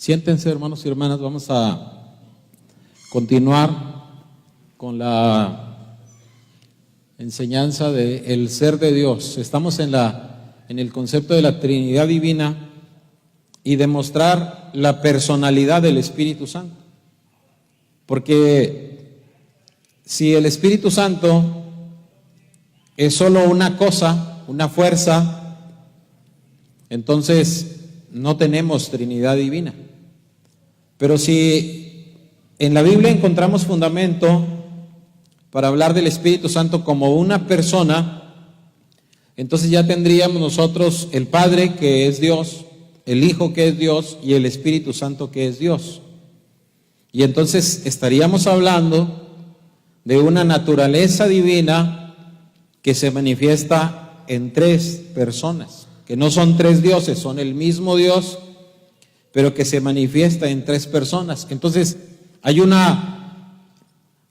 Siéntense, hermanos y hermanas, vamos a continuar con la enseñanza del ser de Dios. Estamos en el concepto de la Trinidad Divina y demostrar la personalidad del Espíritu Santo. Porque si el Espíritu Santo es solo una cosa, una fuerza, entonces no tenemos Trinidad Divina. Pero si en la Biblia encontramos fundamento para hablar del Espíritu Santo como una persona, entonces ya tendríamos nosotros el Padre, que es Dios, el Hijo, que es Dios, y el Espíritu Santo, que es Dios. Y entonces estaríamos hablando de una naturaleza divina que se manifiesta en tres personas, que no son tres dioses, son el mismo Dios, pero que se manifiesta en tres personas. Entonces hay una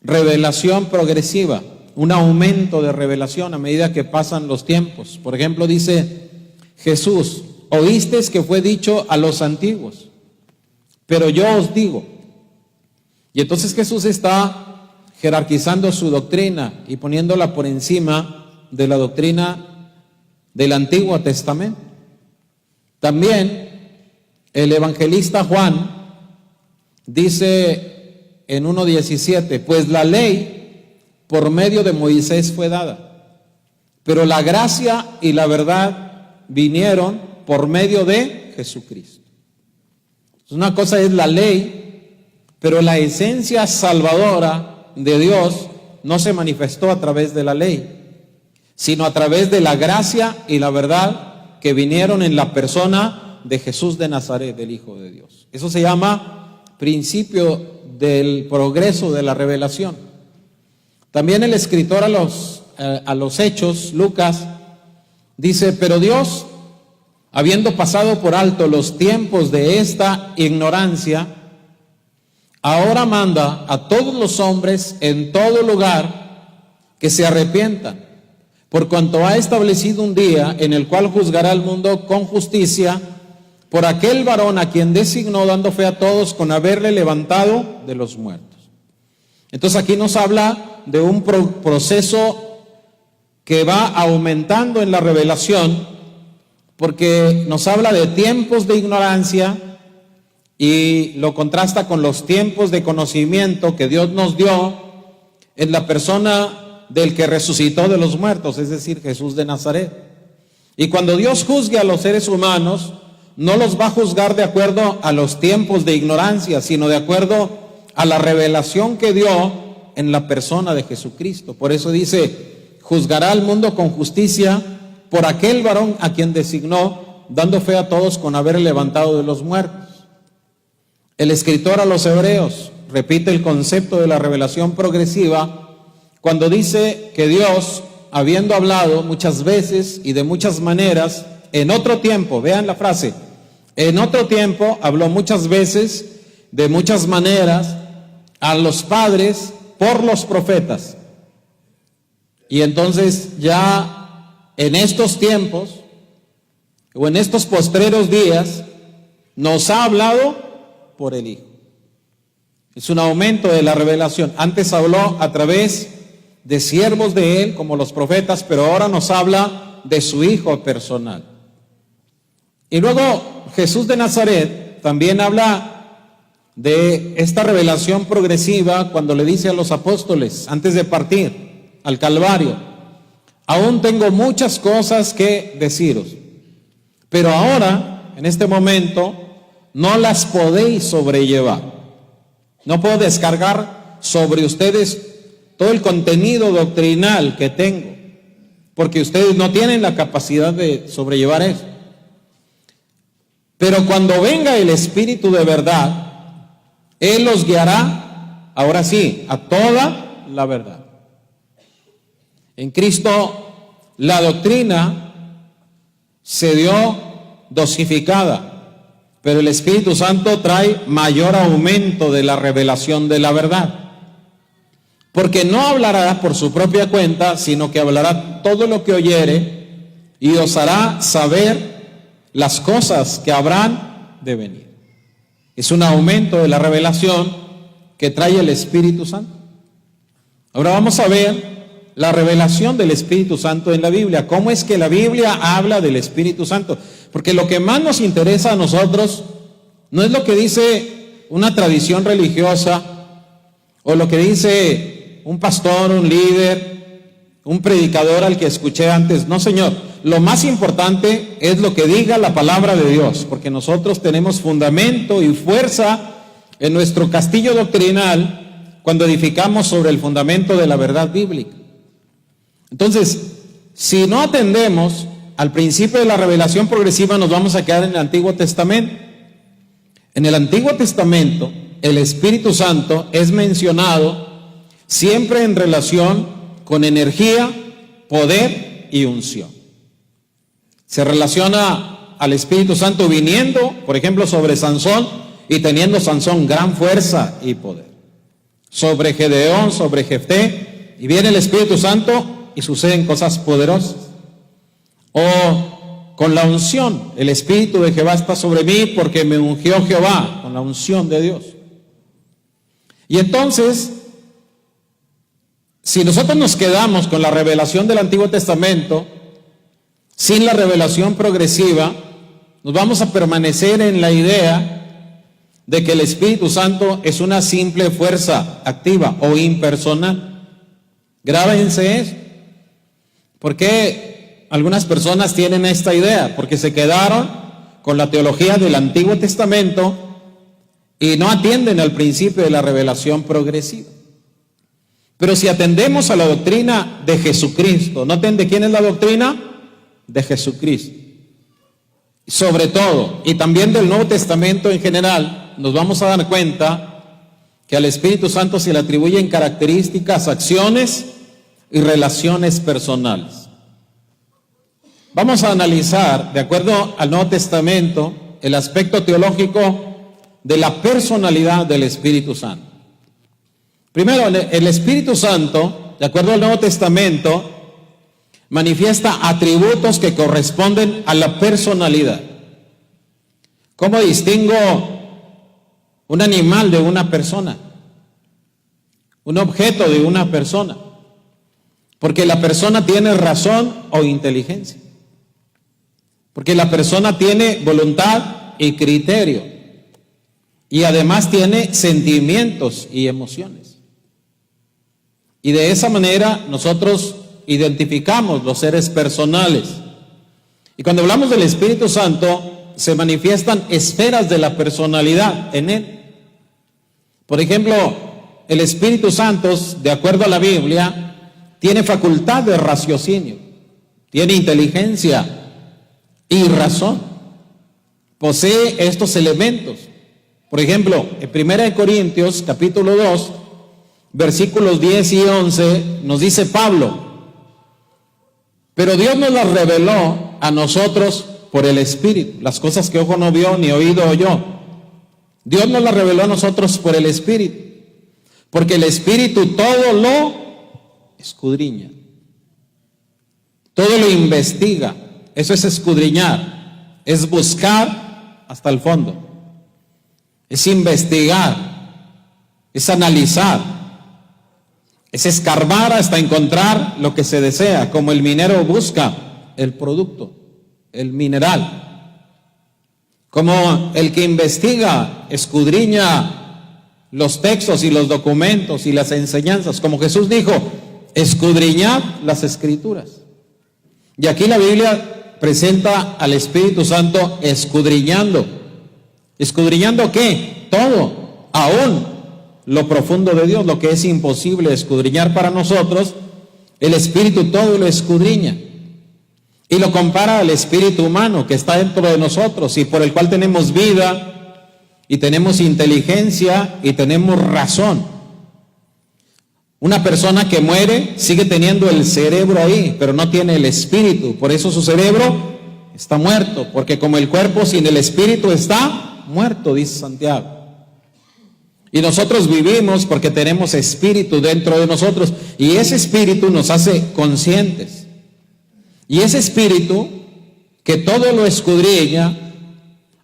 revelación progresiva, un aumento de revelación a medida que pasan los tiempos. Por ejemplo, dice Jesús: oísteis que fue dicho a los antiguos, pero yo os digo. Y entonces Jesús está jerarquizando su doctrina y poniéndola por encima de la doctrina del Antiguo Testamento. También el evangelista Juan dice en 1:17: pues la ley por medio de Moisés fue dada, pero la gracia y la verdad vinieron por medio de Jesucristo. Una cosa es la ley, pero la esencia salvadora de Dios no se manifestó a través de la ley, sino a través de la gracia y la verdad que vinieron en la persona de Jesús de Nazaret, del Hijo de Dios. Eso se llama principio del progreso de la revelación. También el escritor a los Hechos, Lucas, dice: pero Dios, habiendo pasado por alto los tiempos de esta ignorancia, ahora manda a todos los hombres en todo lugar que se arrepientan, por cuanto ha establecido un día en el cual juzgará al mundo con justicia por aquel varón a quien designó, dando fe a todos con haberle levantado de los muertos. Entonces aquí nos habla de un proceso que va aumentando en la revelación, porque nos habla de tiempos de ignorancia y lo contrasta con los tiempos de conocimiento que Dios nos dio en la persona del que resucitó de los muertos, es decir, Jesús de Nazaret. Y cuando Dios juzgue a los seres humanos, no los va a juzgar de acuerdo a los tiempos de ignorancia, sino de acuerdo a la revelación que dio en la persona de Jesucristo. Por eso dice: juzgará al mundo con justicia por aquel varón a quien designó, dando fe a todos con haber levantado de los muertos. El escritor a los Hebreos repite el concepto de la revelación progresiva cuando dice que Dios, habiendo hablado muchas veces y de muchas maneras en otro tiempo, vean la frase, en otro tiempo habló muchas veces, de muchas maneras, a los padres por los profetas. Y entonces ya en estos tiempos, o en estos postreros días, nos ha hablado por el Hijo. Es un aumento de la revelación. Antes habló a través de siervos de Él, como los profetas, pero ahora nos habla de su Hijo personal. Y luego Jesús de Nazaret también habla de esta revelación progresiva cuando le dice a los apóstoles antes de partir al Calvario: aún tengo muchas cosas que deciros, pero ahora, en este momento, no las podéis sobrellevar. No puedo descargar sobre ustedes todo el contenido doctrinal que tengo, porque ustedes no tienen la capacidad de sobrellevar eso. Pero cuando venga el Espíritu de verdad, Él los guiará, ahora sí, a toda la verdad. En Cristo la doctrina se dio dosificada, pero el Espíritu Santo trae mayor aumento de la revelación de la verdad. Porque no hablará por su propia cuenta, sino que hablará todo lo que oyere y os hará saber las cosas que habrán de venir. Es un aumento de la revelación que trae el Espíritu Santo. Ahora vamos a ver la revelación del Espíritu Santo en la Biblia. ¿Cómo es que la Biblia habla del Espíritu Santo? Porque lo que más nos interesa a nosotros no es lo que dice una tradición religiosa o lo que dice un pastor, un líder, un predicador al que escuché antes. No, Señor. Lo más importante es lo que diga la palabra de Dios, porque nosotros tenemos fundamento y fuerza en nuestro castillo doctrinal cuando edificamos sobre el fundamento de la verdad bíblica. Entonces, si no atendemos al principio de la revelación progresiva, nos vamos a quedar en el Antiguo Testamento. En el Antiguo Testamento, el Espíritu Santo es mencionado siempre en relación con energía, poder y unción. Se relaciona al Espíritu Santo viniendo, por ejemplo, sobre Sansón y teniendo Sansón gran fuerza y poder. Sobre Gedeón, sobre Jefté, y viene el Espíritu Santo y suceden cosas poderosas. O con la unción, el Espíritu de Jehová está sobre mí porque me ungió Jehová, con la unción de Dios. Y entonces, si nosotros nos quedamos con la revelación del Antiguo Testamento, sin la revelación progresiva, nos vamos a permanecer en la idea de que el Espíritu Santo es una simple fuerza activa o impersonal. Grábense eso. ¿Por qué algunas personas tienen esta idea? Porque se quedaron con la teología del Antiguo Testamento y no atienden al principio de la revelación progresiva. Pero si atendemos a la doctrina de Jesucristo, ¿noten de quién es la doctrina? De Jesucristo. Sobre todo, y también del Nuevo Testamento en general, nos vamos a dar cuenta que al Espíritu Santo se le atribuyen características, acciones y relaciones personales. Vamos a analizar, de acuerdo al Nuevo Testamento, el aspecto teológico de la personalidad del Espíritu Santo. Primero, el Espíritu Santo, de acuerdo al Nuevo Testamento, manifiesta atributos que corresponden a la personalidad. ¿Cómo distingo un animal de una persona? Un objeto de una persona. Porque la persona tiene razón o inteligencia. Porque la persona tiene voluntad y criterio. Y además tiene sentimientos y emociones. Y de esa manera nosotros identificamos los seres personales. Y cuando hablamos del Espíritu Santo, se manifiestan esferas de la personalidad en él. Por ejemplo, el Espíritu Santo, de acuerdo a la Biblia, tiene facultad de raciocinio, tiene inteligencia y razón. Posee estos elementos. Por ejemplo, en 1 Corintios, capítulo 2, versículos 10 y 11, nos dice Pablo: pero Dios nos las reveló a nosotros por el Espíritu, las cosas que ojo no vio ni oído oyó. Dios nos las reveló a nosotros por el Espíritu, porque el Espíritu todo lo escudriña, todo lo investiga. Eso es escudriñar, es buscar hasta el fondo, es investigar, es analizar, es escarbar hasta encontrar lo que se desea, como el minero busca el producto, el mineral. Como el que investiga, escudriña los textos y los documentos y las enseñanzas. Como Jesús dijo: escudriñad las Escrituras. Y aquí la Biblia presenta al Espíritu Santo escudriñando. ¿Escudriñando qué? Todo, aún lo profundo de Dios, lo que es imposible escudriñar para nosotros, el Espíritu todo lo escudriña. Y lo compara al espíritu humano que está dentro de nosotros y por el cual tenemos vida y tenemos inteligencia y tenemos razón. Una persona que muere sigue teniendo el cerebro ahí, pero no tiene el espíritu. Por eso su cerebro está muerto, porque como el cuerpo sin el espíritu está muerto, dice Santiago. Y nosotros vivimos porque tenemos espíritu dentro de nosotros, y ese espíritu nos hace conscientes. Y ese espíritu, que todo lo escudriña,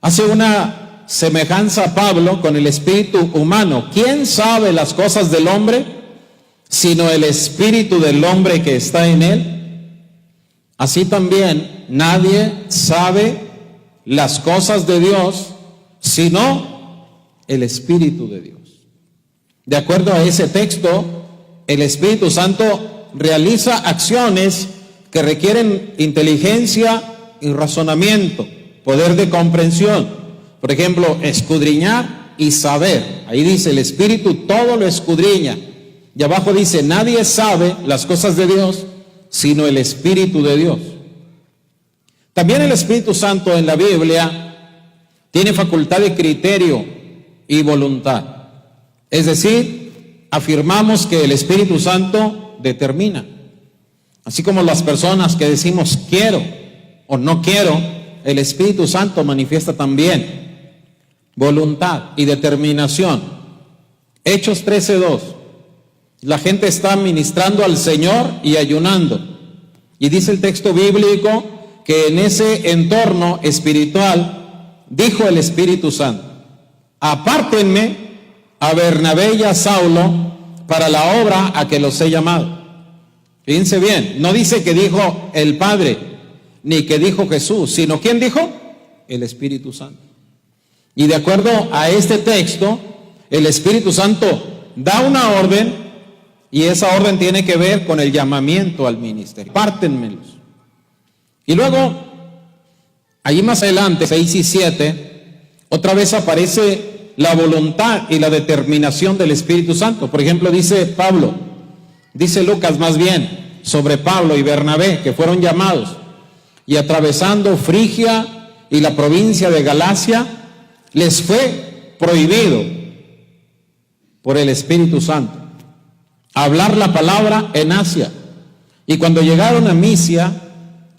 hace una semejanza a Pablo con el espíritu humano. ¿Quién sabe las cosas del hombre sino el espíritu del hombre que está en él? Así también nadie sabe las cosas de Dios sino el Espíritu de Dios. De acuerdo a ese texto, el Espíritu Santo realiza acciones que requieren inteligencia y razonamiento, poder de comprensión. Por ejemplo, escudriñar y saber. Ahí dice, el Espíritu todo lo escudriña. Y abajo dice, nadie sabe las cosas de Dios sino el Espíritu de Dios. También el Espíritu Santo en la Biblia tiene facultad de criterio y voluntad. Es decir, afirmamos que el Espíritu Santo determina. Así como las personas que decimos quiero o no quiero, el Espíritu Santo manifiesta también voluntad y determinación. Hechos 13:2. La gente está ministrando al Señor y ayunando. Y dice el texto bíblico que en ese entorno espiritual dijo el Espíritu Santo: apártenme a Bernabé y a Saulo para la obra a que los he llamado. Fíjense bien, no dice que dijo el Padre, ni que dijo Jesús, sino ¿quién dijo? El Espíritu Santo. Y de acuerdo a este texto, el Espíritu Santo da una orden, y esa orden tiene que ver con el llamamiento al ministerio. Apártenmelos. Y luego, allí más adelante, 6 y 7, otra vez aparece la voluntad y la determinación del Espíritu Santo. Por ejemplo, dice Lucas más bien, sobre Pablo y Bernabé, que fueron llamados, y atravesando Frigia y la provincia de Galacia, les fue prohibido por el Espíritu Santo hablar la palabra en Asia. Y cuando llegaron a Misia,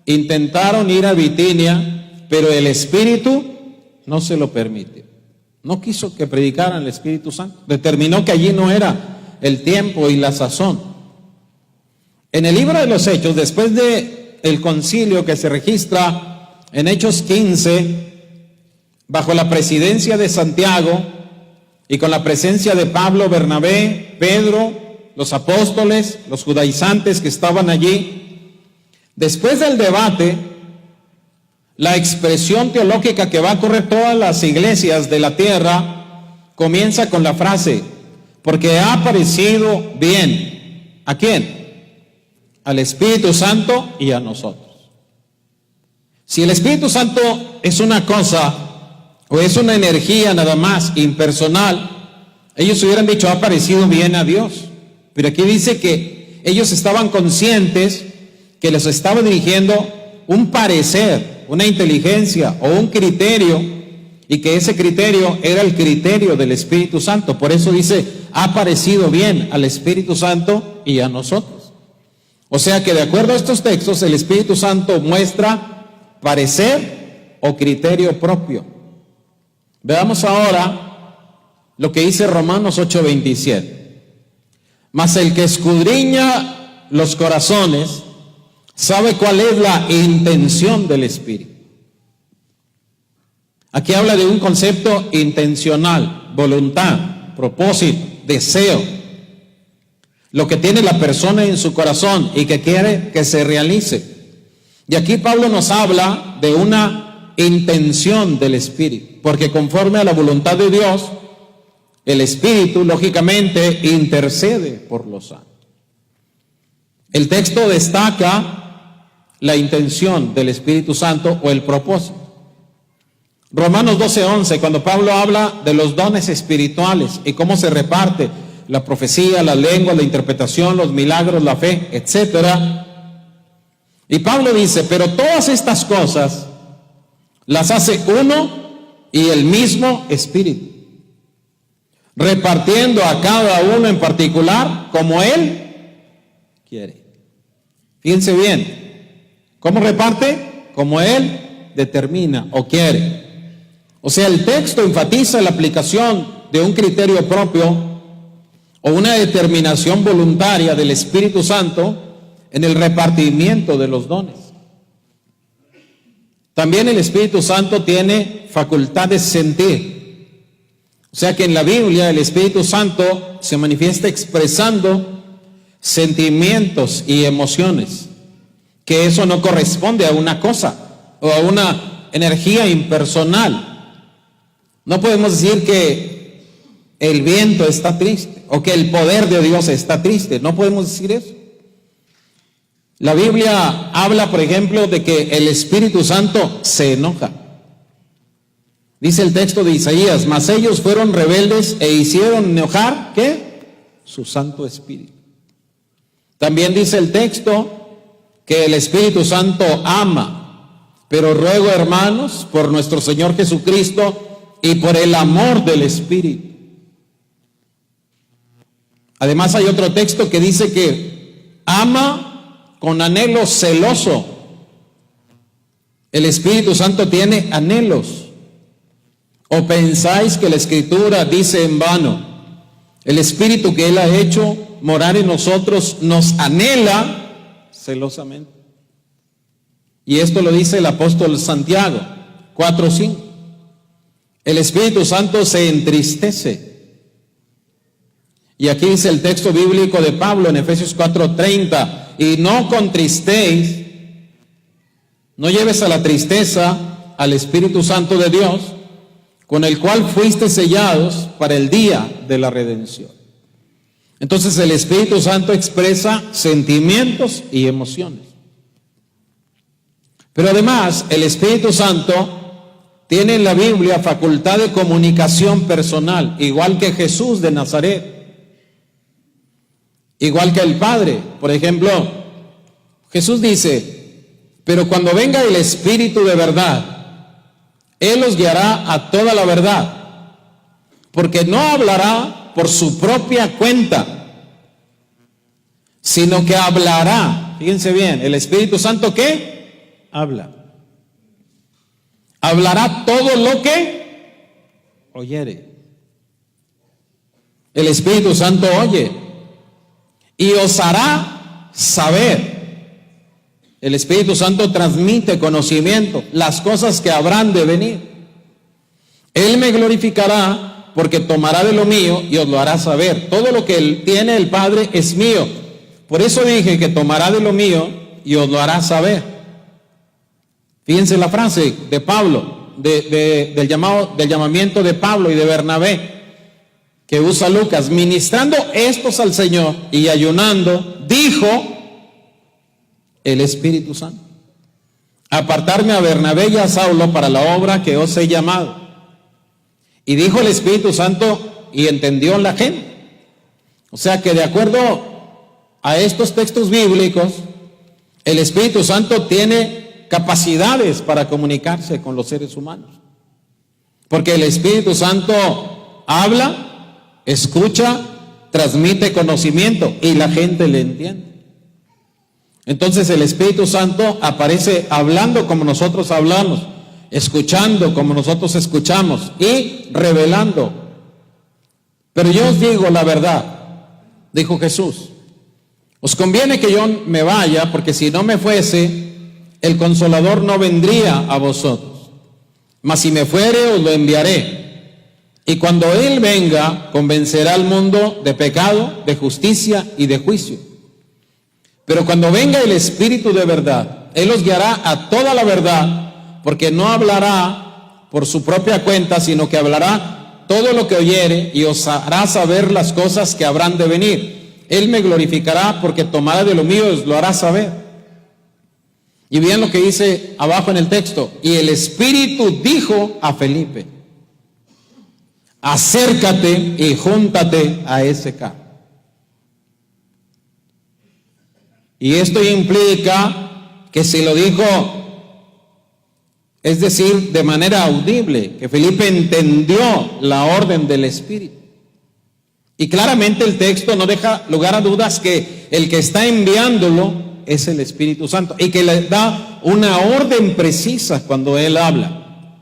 intentaron ir a Bitinia, pero el Espíritu no se lo permitió. No quiso que predicaran el Espíritu Santo. Determinó que allí no era el tiempo y la sazón. En el libro de los Hechos, después de el concilio que se registra en Hechos 15, bajo la presidencia de Santiago y con la presencia de Pablo, Bernabé, Pedro, los apóstoles, los judaizantes que estaban allí, después del debate, la expresión teológica que va a correr todas las iglesias de la tierra comienza con la frase: porque ha parecido bien. ¿A quién? Al Espíritu Santo y a nosotros. Si el Espíritu Santo es una cosa o es una energía nada más impersonal, ellos hubieran dicho ha parecido bien a Dios. Pero aquí dice que ellos estaban conscientes que les estaba dirigiendo un parecer, una inteligencia o un criterio, y que ese criterio era el criterio del Espíritu Santo. Por eso dice, ha parecido bien al Espíritu Santo y a nosotros. O sea que de acuerdo a estos textos, el Espíritu Santo muestra parecer o criterio propio. Veamos ahora lo que dice Romanos 8:27. Mas el que escudriña los corazones sabe cuál es la intención del Espíritu. Aquí habla de un concepto intencional, voluntad, propósito, deseo. Lo que tiene la persona en su corazón y que quiere que se realice. Y aquí Pablo nos habla de una intención del Espíritu, porque conforme a la voluntad de Dios, el Espíritu, lógicamente, intercede por los santos. El texto destaca la intención del Espíritu Santo o el propósito. Romanos 12:11, cuando Pablo habla de los dones espirituales y cómo se reparte la profecía, la lengua, la interpretación, los milagros, la fe, etcétera. Y Pablo dice, pero todas estas cosas las hace uno y el mismo Espíritu, repartiendo a cada uno en particular como Él quiere. Fíjense bien, ¿cómo reparte? Como Él determina o quiere. O sea, el texto enfatiza la aplicación de un criterio propio o una determinación voluntaria del Espíritu Santo en el repartimiento de los dones. También el Espíritu Santo tiene facultad de sentir. sea que en la Biblia el Espíritu Santo se manifiesta expresando sentimientos y emociones, que eso no corresponde a una cosa o a una energía impersonal. No podemos decir que el viento está triste o que el poder de Dios está triste, no podemos decir eso. La Biblia habla, por ejemplo, de que el Espíritu Santo se enoja. Dice el texto de Isaías: mas ellos fueron rebeldes e hicieron enojar, ¿qué? Su Santo Espíritu. También dice el texto que el Espíritu Santo ama, pero ruego, hermanos, por nuestro Señor Jesucristo y por el amor del Espíritu. Además hay otro texto que dice que ama con anhelo celoso. El Espíritu Santo tiene anhelos. ¿O pensáis que la Escritura dice en vano: el Espíritu que Él ha hecho morar en nosotros nos anhela celosamente? Y esto lo dice el apóstol Santiago 4:5. El Espíritu Santo se entristece. Y aquí dice el texto bíblico de Pablo en Efesios 4:30: y no contristéis, no lleves a la tristeza al Espíritu Santo de Dios, con el cual fuiste sellados para el día de la redención. Entonces el Espíritu Santo expresa sentimientos y emociones. Pero además el Espíritu Santo tiene en la Biblia facultad de comunicación personal, igual que Jesús de Nazaret, igual que el Padre. Por ejemplo, Jesús dice: pero cuando venga el Espíritu de verdad, Él os guiará a toda la verdad, porque no hablará por su propia cuenta, sino que hablará. Fíjense bien, el Espíritu Santo, ¿qué? Habla. Hablará todo lo que oyere. El Espíritu Santo oye y os hará saber. El Espíritu Santo transmite conocimiento, las cosas que habrán de venir. Él me glorificará, porque tomará de lo mío y os lo hará saber. Todo lo que Él tiene, el Padre, es mío. Por eso dije que tomará de lo mío y os lo hará saber. Fíjense la frase de Pablo, del llamamiento de Pablo y de Bernabé, que usa Lucas: ministrando estos al Señor y ayunando, dijo el Espíritu Santo: apartarme a Bernabé y a Saulo para la obra que os he llamado. Y dijo el Espíritu Santo, y entendió la gente. O sea que de acuerdo a estos textos bíblicos, el Espíritu Santo tiene capacidades para comunicarse con los seres humanos. Porque el Espíritu Santo habla, escucha, transmite conocimiento y la gente le entiende. Entonces el Espíritu Santo aparece hablando como nosotros hablamos, escuchando como nosotros escuchamos y revelando. Pero yo os digo la verdad, dijo Jesús: os conviene que yo me vaya, porque si no me fuese, el Consolador no vendría a vosotros. Mas si me fuere, os lo enviaré. Y cuando Él venga, convencerá al mundo de pecado, de justicia y de juicio. Pero cuando venga el Espíritu de verdad, Él os guiará a toda la verdad, porque no hablará por su propia cuenta, sino que hablará todo lo que oyere y os hará saber las cosas que habrán de venir. Él me glorificará, porque tomará de lo mío y os lo hará saber. Y bien lo que dice abajo en el texto: y el Espíritu dijo a Felipe: acércate y júntate a ese carro. Y esto implica que se lo dijo, es decir, de manera audible, que Felipe entendió la orden del Espíritu. Y claramente el texto no deja lugar a dudas que el que está enviándolo es el Espíritu Santo, y que le da una orden precisa cuando Él habla.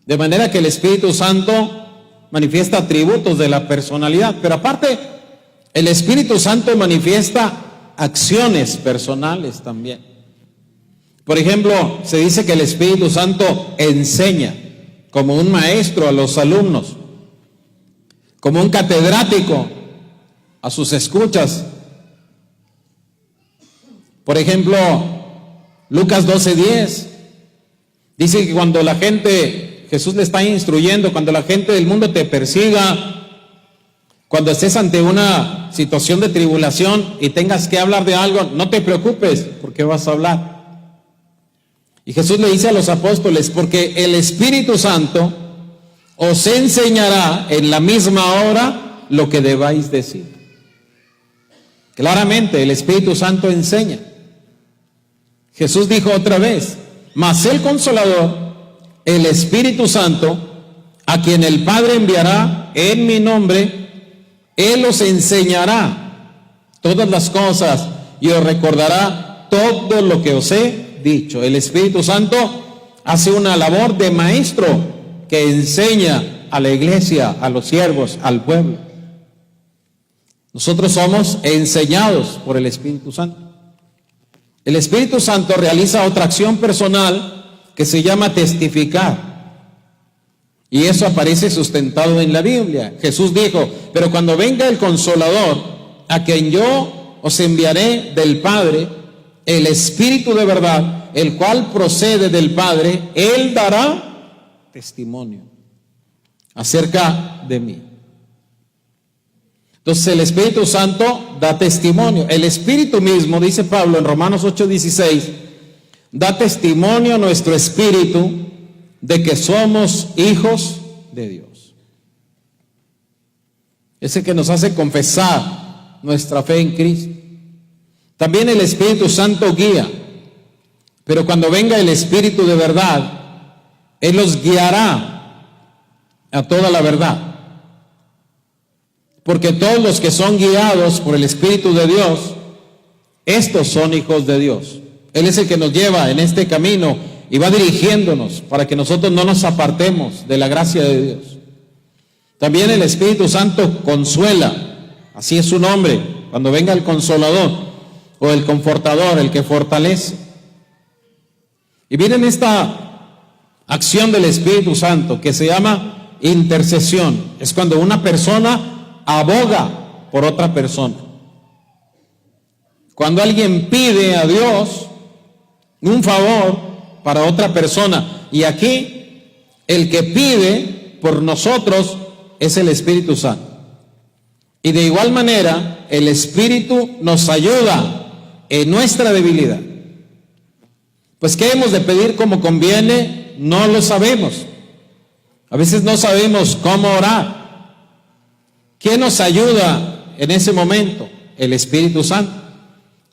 De manera que el Espíritu Santo manifiesta atributos de la personalidad, pero aparte el Espíritu Santo manifiesta acciones personales también. Por ejemplo, se dice que el Espíritu Santo enseña como un maestro a los alumnos. como un catedrático a sus escuchas. Por ejemplo, Lucas 12:10 dice que cuando la gente, Jesús le está instruyendo, cuando la gente del mundo te persiga, cuando estés ante una situación de tribulación y tengas que hablar de algo, no te preocupes, porque vas a hablar. Y Jesús le dice a los apóstoles, porque el Espíritu Santo os enseñará en la misma hora lo que debáis decir. Claramente, el Espíritu Santo enseña. Jesús dijo otra vez, mas el Consolador, el Espíritu Santo, a quien el Padre enviará en mi nombre, Él os enseñará todas las cosas y os recordará todo lo que os he dicho. El Espíritu Santo hace una labor de maestro que enseña a la iglesia, a los siervos, al pueblo. Nosotros somos enseñados por el Espíritu Santo. El Espíritu Santo realiza otra acción personal que se llama testificar. Y eso aparece sustentado en la Biblia. Jesús dijo, pero cuando venga el Consolador, a quien yo os enviaré del Padre, el Espíritu de verdad, el cual procede del Padre, Él dará testimonio acerca de mí. Entonces el Espíritu Santo da testimonio. El Espíritu mismo, dice Pablo en Romanos 8:16, da testimonio a nuestro espíritu de que somos hijos de Dios. Ese que nos hace confesar nuestra fe en Cristo. También el Espíritu Santo guía, pero cuando venga el Espíritu de verdad, Él los guiará a toda la verdad. Porque todos los que son guiados por el Espíritu de Dios, estos son hijos de Dios. Él es el que nos lleva en este camino y va dirigiéndonos para que nosotros no nos apartemos de la gracia de Dios. También el Espíritu Santo consuela, así es su nombre, cuando venga el Consolador o el Confortador, el que fortalece. Y miren esta acción del Espíritu Santo que se llama intercesión. Es cuando una persona aboga por otra persona. Cuando alguien pide a Dios un favor para otra persona, y aquí el que pide por nosotros es el Espíritu Santo. Y de igual manera el Espíritu nos ayuda en nuestra debilidad. Pues ¿qué hemos de pedir como conviene? No lo sabemos. A veces no sabemos cómo orar. ¿Quién nos ayuda en ese momento? El Espíritu Santo.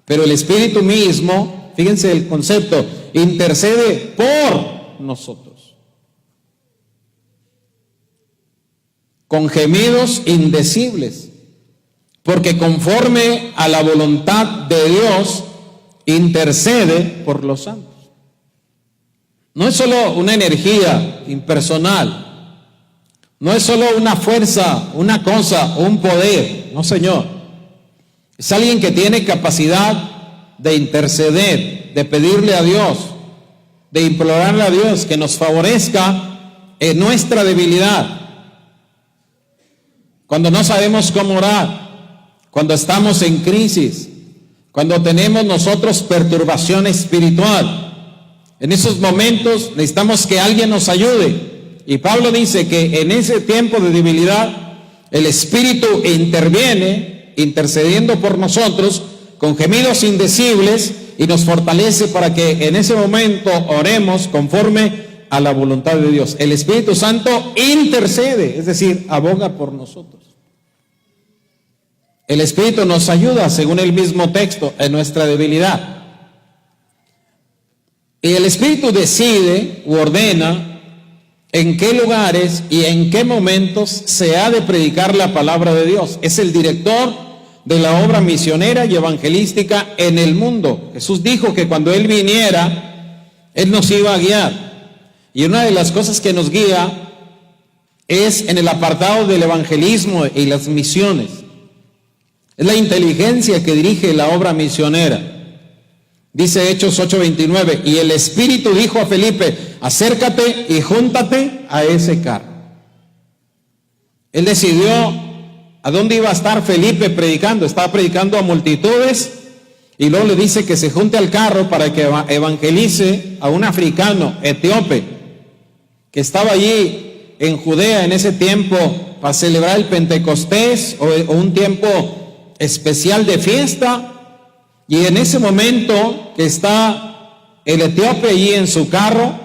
Pero el Espíritu mismo, fíjense el concepto, intercede por nosotros. Con gemidos indecibles. Porque conforme a la voluntad de Dios, intercede por los santos. No es solo una energía impersonal. No es solo una fuerza, una cosa, un poder. No, Señor. Es alguien que tiene capacidad de interceder, de pedirle a Dios, de implorarle a Dios que nos favorezca en nuestra debilidad. Cuando no sabemos cómo orar, cuando estamos en crisis, cuando tenemos nosotros perturbación espiritual. En esos momentos necesitamos que alguien nos ayude. Y Pablo dice que en ese tiempo de debilidad, el Espíritu interviene, intercediendo por nosotros, con gemidos indecibles, y nos fortalece para que en ese momento oremos conforme a la voluntad de Dios. El Espíritu Santo intercede, es decir, aboga por nosotros. El Espíritu nos ayuda, según el mismo texto, en nuestra debilidad. Y el Espíritu decide u ordena en qué lugares y en qué momentos se ha de predicar la palabra de Dios. Es el director de la obra misionera y evangelística en el mundo. Jesús dijo que cuando Él viniera, Él nos iba a guiar. Y una de las cosas que nos guía es en el apartado del evangelismo y las misiones. Es la inteligencia que dirige la obra misionera. Dice Hechos 8:29, y el Espíritu dijo a Felipe, acércate y júntate a ese carro. Él decidió a dónde iba a estar Felipe predicando. Estaba predicando a multitudes y luego le dice que se junte al carro para que evangelice a un africano etíope que estaba allí en Judea en ese tiempo para celebrar el Pentecostés o un tiempo especial de fiesta. Y en ese momento que está el etíope allí en su carro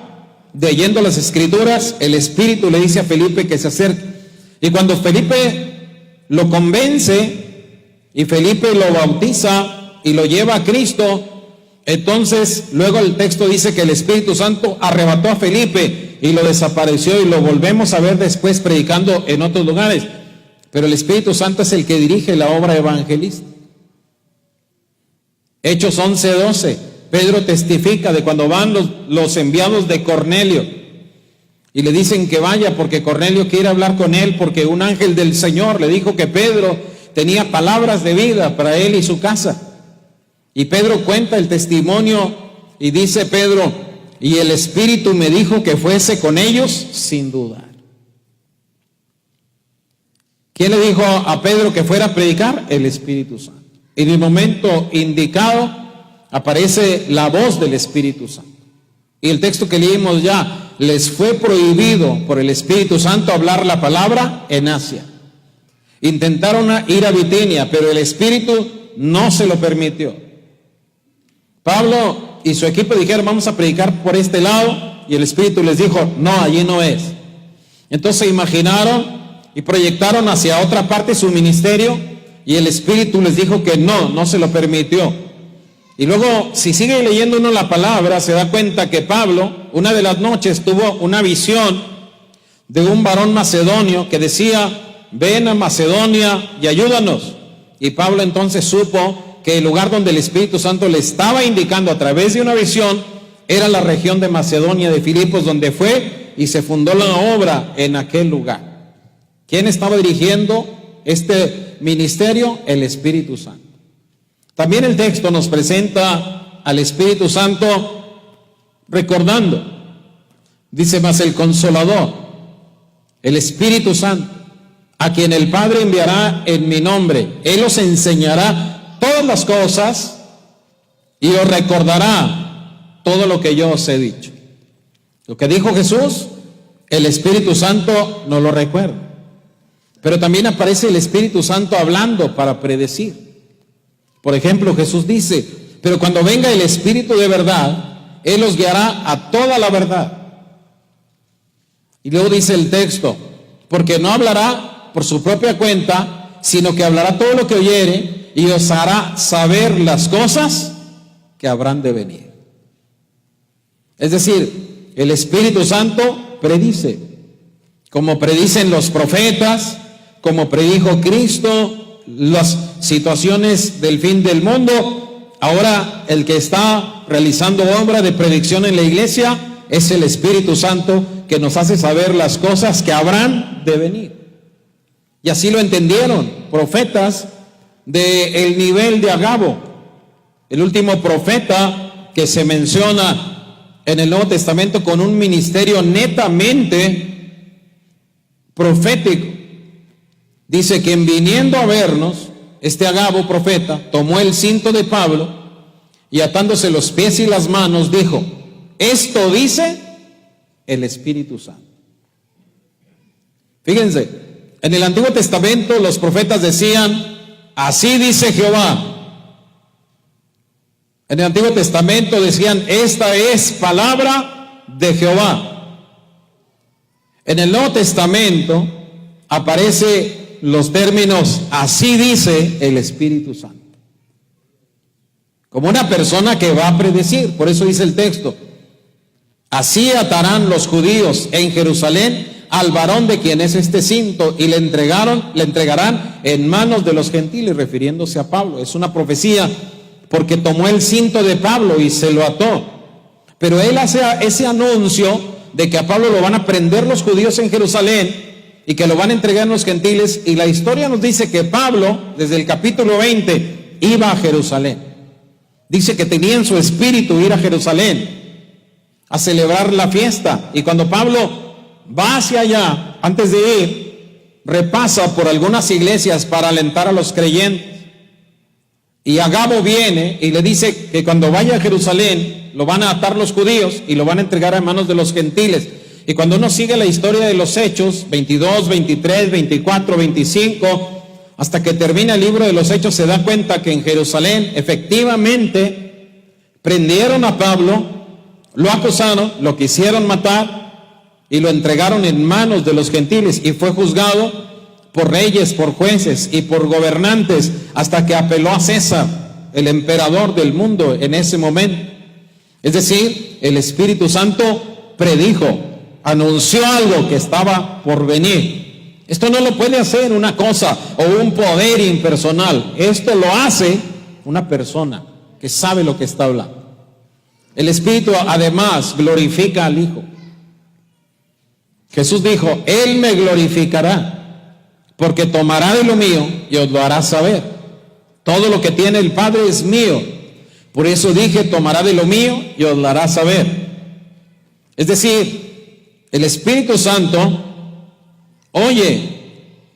leyendo las escrituras, el Espíritu le dice a Felipe que se acerque. Y cuando Felipe lo convence y Felipe lo bautiza y lo lleva a Cristo, entonces luego el texto dice que el Espíritu Santo arrebató a Felipe y lo desapareció, y lo volvemos a ver después predicando en otros lugares. Pero el Espíritu Santo es el que dirige la obra evangelista. Hechos 11:12, Pedro testifica de cuando van los enviados de Cornelio y le dicen que vaya porque Cornelio quiere hablar con él, porque un ángel del Señor le dijo que Pedro tenía palabras de vida para él y su casa. Y Pedro cuenta el testimonio y dice Pedro: y el Espíritu me dijo que fuese con ellos sin dudar. ¿Quién le dijo a Pedro que fuera a predicar? El Espíritu Santo. En el momento indicado aparece la voz del Espíritu Santo. Y el texto que leímos ya: les fue prohibido por el Espíritu Santo hablar la palabra en Asia. Intentaron ir a Bitinia, pero el Espíritu no se lo permitió. Pablo y su equipo dijeron: vamos a predicar por este lado, y el Espíritu les dijo: no, allí no es. Entonces se imaginaron y proyectaron hacia otra parte su ministerio, y el Espíritu les dijo que no se lo permitió. Y luego, si sigue leyendo uno la palabra, se da cuenta que Pablo, una de las noches, tuvo una visión de un varón macedonio que decía: ven a Macedonia y ayúdanos. Y Pablo entonces supo que el lugar donde el Espíritu Santo le estaba indicando a través de una visión era la región de Macedonia de Filipos, donde fue y se fundó la obra en aquel lugar. ¿Quién estaba dirigiendo este ministerio? El Espíritu Santo. También el texto nos presenta al Espíritu Santo recordando. Dice: mas el Consolador, el Espíritu Santo, a quien el Padre enviará en mi nombre, Él os enseñará todas las cosas y os recordará todo lo que yo os he dicho. Lo que dijo Jesús, el Espíritu Santo nos lo recuerda. Pero también aparece el Espíritu Santo hablando para predecir. Por ejemplo, Jesús dice: pero cuando venga el Espíritu de verdad, Él os guiará a toda la verdad. Y luego dice el texto: porque no hablará por su propia cuenta, sino que hablará todo lo que oyere y os hará saber las cosas que habrán de venir. Es decir, el Espíritu Santo predice, como predicen los profetas, como predijo Cristo, las situaciones del fin del mundo. Ahora el que está realizando obra de predicción en la iglesia es el Espíritu Santo, que nos hace saber las cosas que habrán de venir. Y así lo entendieron profetas del nivel de Agabo, el último profeta que se menciona en el Nuevo Testamento con un ministerio netamente profético. Dice que en viniendo a vernos, este Agabo profeta tomó el cinto de Pablo y atándose los pies y las manos dijo: esto dice el Espíritu Santo. Fíjense, en el Antiguo Testamento los profetas decían: así dice Jehová. En el Antiguo Testamento decían: esta es palabra de Jehová. En el Nuevo Testamento aparece los términos: así dice el Espíritu Santo, como una persona que va a predecir. Por eso dice el texto: así atarán los judíos en Jerusalén al varón de quien es este cinto, y le entregarán en manos de los gentiles, refiriéndose a Pablo. Es una profecía, porque tomó el cinto de Pablo y se lo ató. Pero él hace ese anuncio de que a Pablo lo van a prender los judíos en Jerusalén y que lo van a entregar a los gentiles. Y la historia nos dice que Pablo, desde el capítulo 20, iba a Jerusalén. Dice que tenía en su espíritu ir a Jerusalén a celebrar la fiesta. Y cuando Pablo va hacia allá, antes de ir, repasa por algunas iglesias para alentar a los creyentes. Y Agabo viene y le dice que cuando vaya a Jerusalén lo van a atar los judíos y lo van a entregar a manos de los gentiles. Y cuando uno sigue la historia de los Hechos, 22, 23, 24, 25, hasta que termina el libro de los Hechos, se da cuenta que en Jerusalén efectivamente prendieron a Pablo, lo acusaron, lo quisieron matar y lo entregaron en manos de los gentiles y fue juzgado por reyes, por jueces y por gobernantes, hasta que apeló a César, el emperador del mundo en ese momento. Es decir, el Espíritu Santo predijo, anunció algo que estaba por venir. Esto no lo puede hacer una cosa o un poder impersonal. Esto lo hace una persona que sabe lo que está hablando. El Espíritu además glorifica al Hijo. Jesús dijo, Él me glorificará, porque tomará de lo mío y os lo hará saber. Todo lo que tiene el Padre es mío. Por eso dije, tomará de lo mío y os lo hará saber. Es decir, el Espíritu Santo oye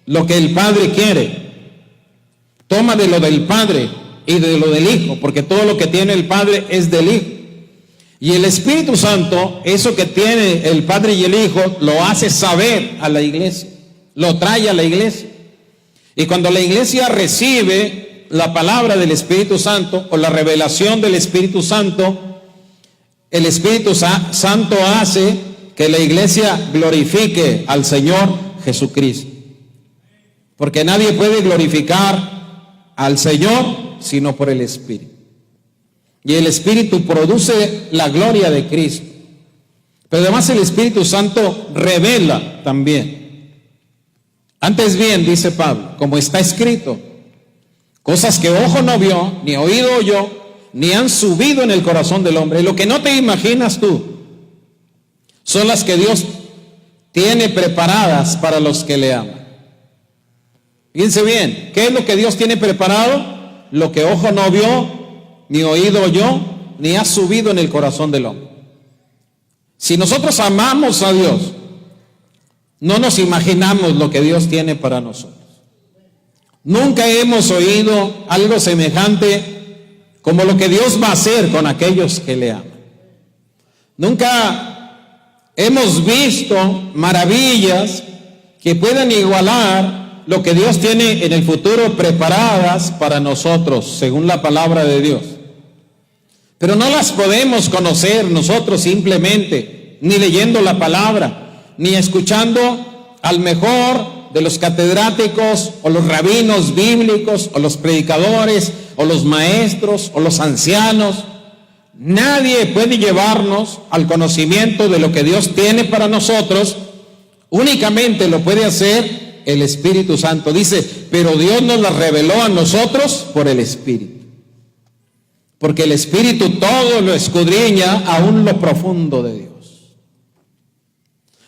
lo que el Padre quiere. Toma de lo del Padre y de lo del Hijo, porque todo lo que tiene el Padre es del Hijo. Y el Espíritu Santo, eso que tiene el Padre y el Hijo, lo hace saber a la iglesia. Lo trae a la iglesia. Y cuando la iglesia recibe la palabra del Espíritu Santo o la revelación del Espíritu Santo, el Espíritu Santo hace que la iglesia glorifique al Señor Jesucristo. Porque nadie puede glorificar al Señor sino por el Espíritu. Y el Espíritu produce la gloria de Cristo. Pero además el Espíritu Santo revela también. Antes bien, dice Pablo, como está escrito, cosas que ojo no vio, ni oído oyó, ni han subido en el corazón del hombre. Lo que no te imaginas tú, son las que Dios tiene preparadas para los que le aman. Fíjense bien, ¿qué es lo que Dios tiene preparado? Lo que ojo no vio, ni oído oyó, ni ha subido en el corazón del hombre. Si nosotros amamos a Dios, no nos imaginamos lo que Dios tiene para nosotros. Nunca hemos oído algo semejante como lo que Dios va a hacer con aquellos que le aman. Nunca hemos visto maravillas que puedan igualar lo que Dios tiene en el futuro preparadas para nosotros, según la palabra de Dios. Pero no las podemos conocer nosotros simplemente, ni leyendo la palabra, ni escuchando al mejor de los catedráticos o los rabinos bíblicos o los predicadores o los maestros o los ancianos. Nadie puede llevarnos al conocimiento de lo que Dios tiene para nosotros. Únicamente lo puede hacer el Espíritu Santo. Dice, pero Dios nos la reveló a nosotros por el Espíritu. Porque el Espíritu todo lo escudriña aún lo profundo de Dios.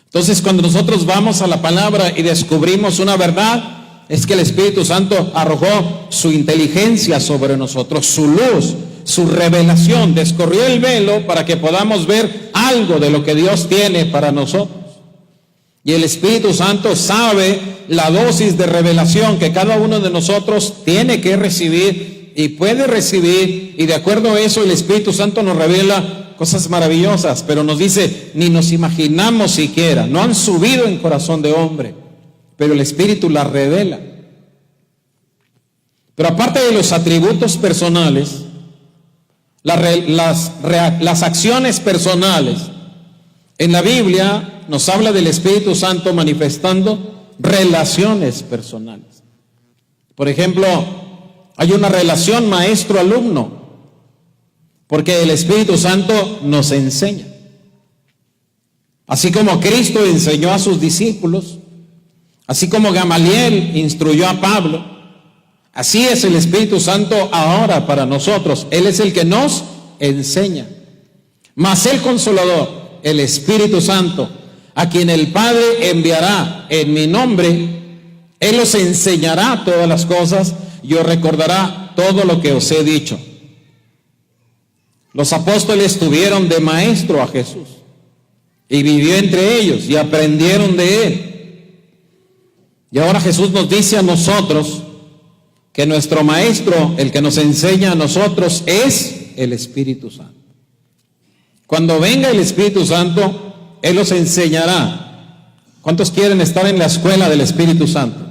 Entonces, cuando nosotros vamos a la palabra y descubrimos una verdad, es que el Espíritu Santo arrojó su inteligencia sobre nosotros, su luz, su revelación, descorrió el velo para que podamos ver algo de lo que Dios tiene para nosotros. Y el Espíritu Santo sabe la dosis de revelación que cada uno de nosotros tiene que recibir y puede recibir, y de acuerdo a eso el Espíritu Santo nos revela cosas maravillosas, pero nos dice, ni nos imaginamos siquiera, no han subido en corazón de hombre, pero el Espíritu las revela. Pero aparte de los atributos personales, las acciones personales, en la Biblia nos habla del Espíritu Santo manifestando relaciones personales. Por ejemplo, hay una relación maestro-alumno, porque el Espíritu Santo nos enseña. Así como Cristo enseñó a sus discípulos, así como Gamaliel instruyó a Pablo, así es el Espíritu Santo ahora para nosotros. Él es el que nos enseña. Mas el Consolador, el Espíritu Santo, a quien el Padre enviará en mi nombre, Él os enseñará todas las cosas y os recordará todo lo que os he dicho. Los apóstoles tuvieron de maestro a Jesús y vivió entre ellos y aprendieron de Él. Y ahora Jesús nos dice a nosotros que nuestro Maestro, el que nos enseña a nosotros, es el Espíritu Santo. Cuando venga el Espíritu Santo, Él los enseñará. ¿Cuántos quieren estar en la escuela del Espíritu Santo?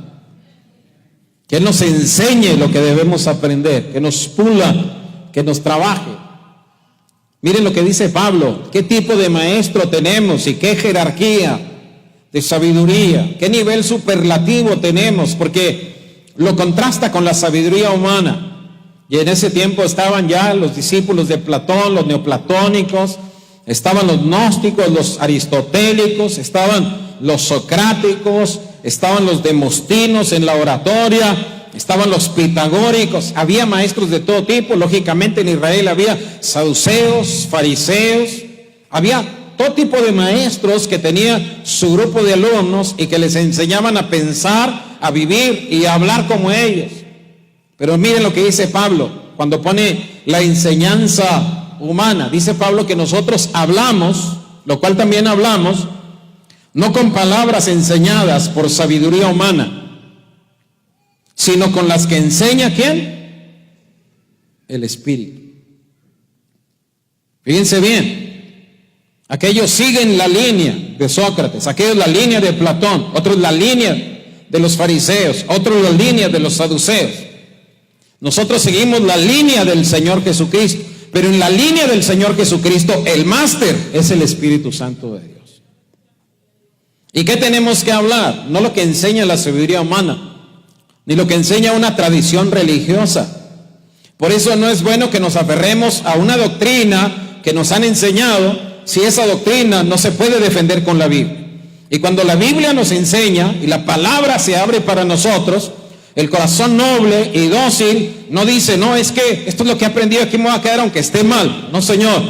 Que Él nos enseñe lo que debemos aprender, que nos pula, que nos trabaje. Miren lo que dice Pablo, qué tipo de maestro tenemos y qué jerarquía de sabiduría, qué nivel superlativo tenemos, porque lo contrasta con la sabiduría humana. Y en ese tiempo estaban ya los discípulos de Platón, los neoplatónicos, estaban los gnósticos, los aristotélicos, estaban los socráticos, estaban los demostinos en la oratoria, estaban los pitagóricos, había maestros de todo tipo. Lógicamente en Israel había saduceos, fariseos, había todo tipo de maestros que tenían su grupo de alumnos y que les enseñaban a pensar, a vivir y a hablar como ellos. Pero miren lo que dice Pablo cuando pone la enseñanza humana. Dice Pablo que nosotros hablamos, lo cual también hablamos, no con palabras enseñadas por sabiduría humana, sino con las que enseña ¿quién? El Espíritu. Fíjense bien. Aquellos siguen la línea de Sócrates, aquellos la línea de Platón, otros la línea de los fariseos, otros la línea de los saduceos. Nosotros seguimos la línea del Señor Jesucristo, pero en la línea del Señor Jesucristo el máster es el Espíritu Santo de Dios. ¿Y qué tenemos que hablar? No lo que enseña la sabiduría humana, ni lo que enseña una tradición religiosa. Por eso no es bueno que nos aferremos a una doctrina que nos han enseñado, si esa doctrina no se puede defender con la Biblia. Y cuando la Biblia nos enseña y la palabra se abre para nosotros, el corazón noble y dócil no dice, no, es que esto es lo que he aprendido, aquí me voy a quedar aunque esté mal. No, Señor,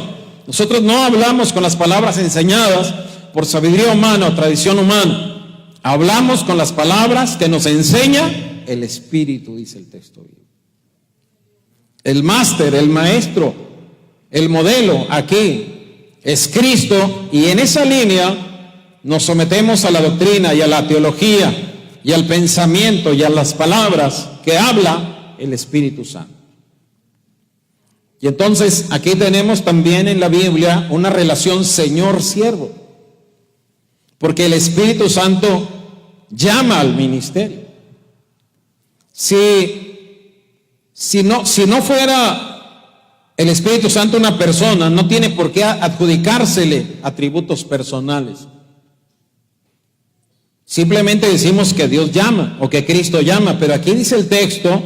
nosotros no hablamos con las palabras enseñadas por sabiduría humana o tradición humana. Hablamos con las palabras que nos enseña el Espíritu, dice el texto bíblico. El máster, el maestro, el modelo aquí es Cristo, y en esa línea nos sometemos a la doctrina y a la teología y al pensamiento y a las palabras que habla el Espíritu Santo. Y entonces aquí tenemos también en la Biblia una relación Señor-siervo, porque el Espíritu Santo llama al ministerio. Si no fuera el Espíritu Santo una persona, no tiene por qué adjudicársele atributos personales. Simplemente decimos que Dios llama o que Cristo llama, pero aquí dice el texto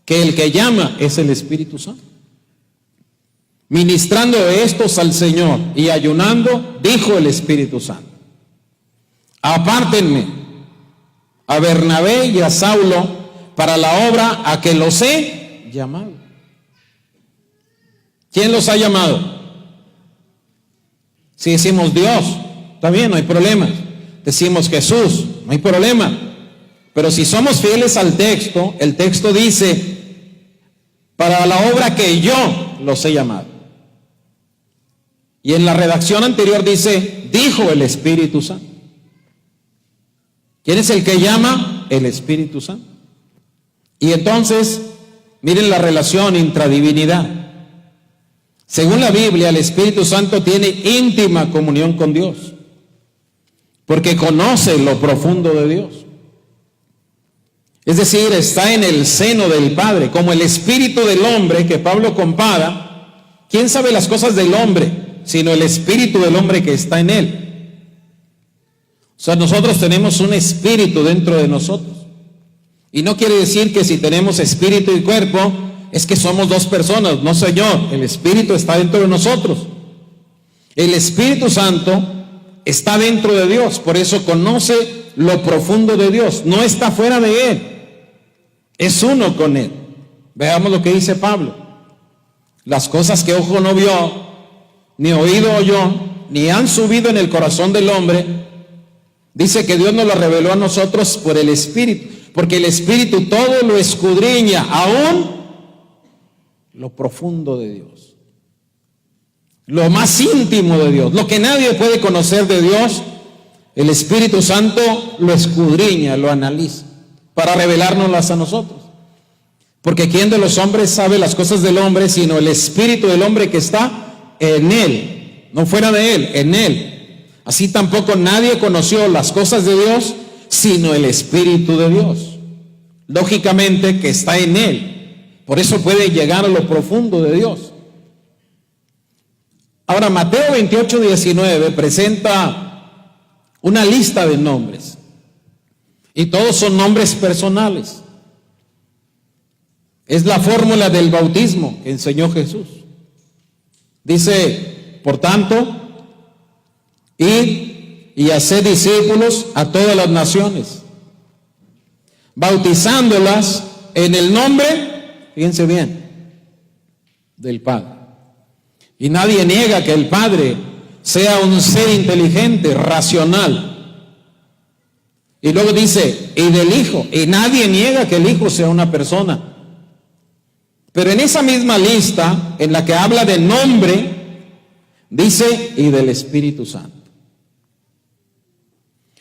que el que llama es el Espíritu Santo. Ministrando estos al Señor y ayunando, dijo el Espíritu Santo: apártenme a Bernabé y a Saulo para la obra a que los he llamado. ¿Quién los ha llamado? Si decimos Dios, está bien, no hay problema. Decimos Jesús, no hay problema. Pero si somos fieles al texto, el texto dice, para la obra que yo los he llamado. Y en la redacción anterior dice, dijo el Espíritu Santo. ¿Quién es el que llama? El Espíritu Santo. Y entonces, miren la relación intradivinidad. Según la Biblia, el Espíritu Santo tiene íntima comunión con Dios, porque conoce lo profundo de Dios. Es decir, está en el seno del Padre, como el espíritu del hombre que Pablo compara. ¿Quién sabe las cosas del hombre, sino el espíritu del hombre que está en él? O sea, nosotros tenemos un espíritu dentro de nosotros. Y no quiere decir que si tenemos espíritu y cuerpo, es que somos dos personas. No, Señor, el Espíritu está dentro de nosotros. El Espíritu Santo está dentro de Dios, por eso conoce lo profundo de Dios. No está fuera de Él, es uno con Él. Veamos lo que dice Pablo. Las cosas que ojo no vio, ni oído oyó, ni han subido en el corazón del hombre, dice que Dios nos lo reveló a nosotros por el Espíritu, porque el Espíritu todo lo escudriña, aún lo profundo de Dios, lo más íntimo de Dios, lo que nadie puede conocer de Dios, El Espíritu Santo lo escudriña, lo analiza, para revelárnoslas a nosotros. Porque ¿quién de los hombres sabe las cosas del hombre, sino el espíritu del hombre que está en él? No fuera de él, en él. Así tampoco nadie conoció las cosas de Dios, sino el Espíritu de Dios. Lógicamente que está en él. Por eso puede llegar a lo profundo de Dios. Ahora, Mateo 28:19 presenta una lista de nombres. Y todos son nombres personales. Es la fórmula del bautismo que enseñó Jesús. Dice, por tanto, id y haced discípulos a todas las naciones, bautizándolas en el nombre, fíjense bien, del Padre. Y nadie niega que el Padre sea un ser inteligente, racional. Y luego dice, y del Hijo, y nadie niega que el Hijo sea una persona. Pero en esa misma lista, en la que habla de nombre, dice, y del Espíritu Santo.